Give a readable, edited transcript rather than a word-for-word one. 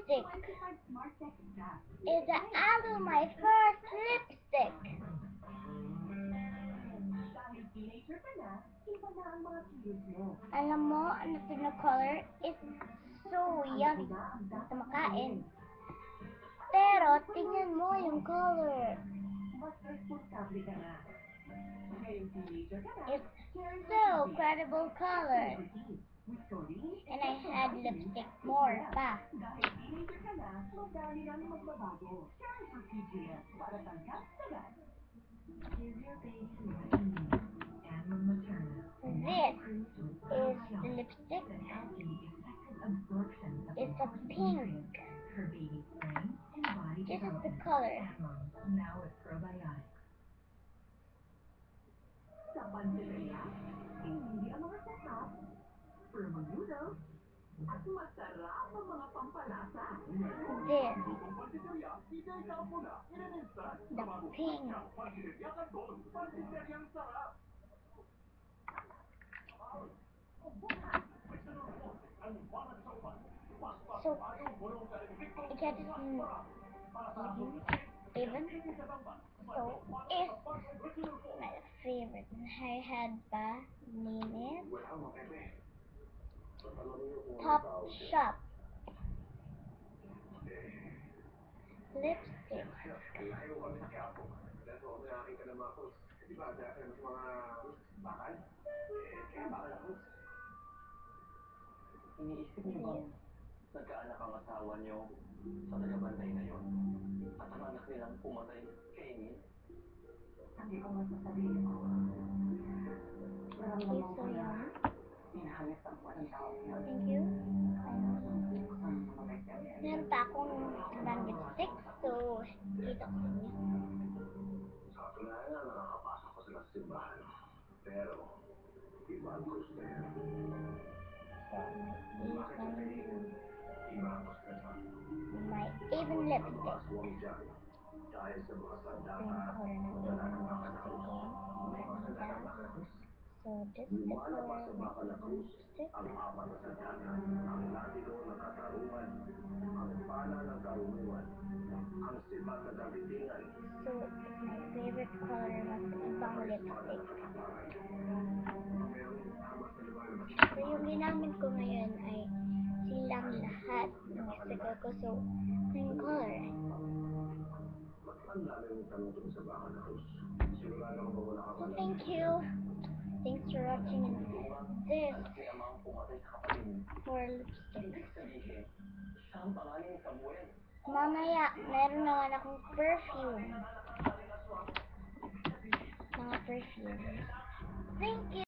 lipstick. Is Aloe my first lipstick? Alam mo, ano pinacolor? It's so yummy. Basta makain. Pero, tingnan mo yung color. It's so incredible color. And I had lipstick more pa. This is the lipstick. It's a pink. This is the color. This. The pink. So, I get it even. So, it's my favorite. I had pa name it Pop Shop lipstick. Iniisip niyo bang nagkaanak ang asawa niyo sa tagabantay na yon? At ang anak nilang pumatay kay Emil? Hindi ko man sasabihin ko. It's so yummy. Pinahalit ang walang tao. Thank you. Meron pa akong ibang lipstick. So, kita ko sa inyo. Sa katunayan, nakakapasok ko sila sa simbahan. Pero, iba ang krus na yan. My even lipstick. Dahil sa mga sandata, Same color ng even lipstick ko. So, this is the color of my even lipstick. ang apat na sandata, ang latino ng katarungan, ang pala ng karunungan, ang sibat na dabitingan, So, it's my favorite color ng ibang lipstick. So, yung ginamit ko ngayon ay silang lahat ng sticker ko. So, green color. ang dami mong tanong tungkol sa baka na krus. Sigurado ko ba wala ka So, thank you. Thanks for watching this for lipsticks. Mamaya, meron naman akong perfume. Mga perfume. Thank you.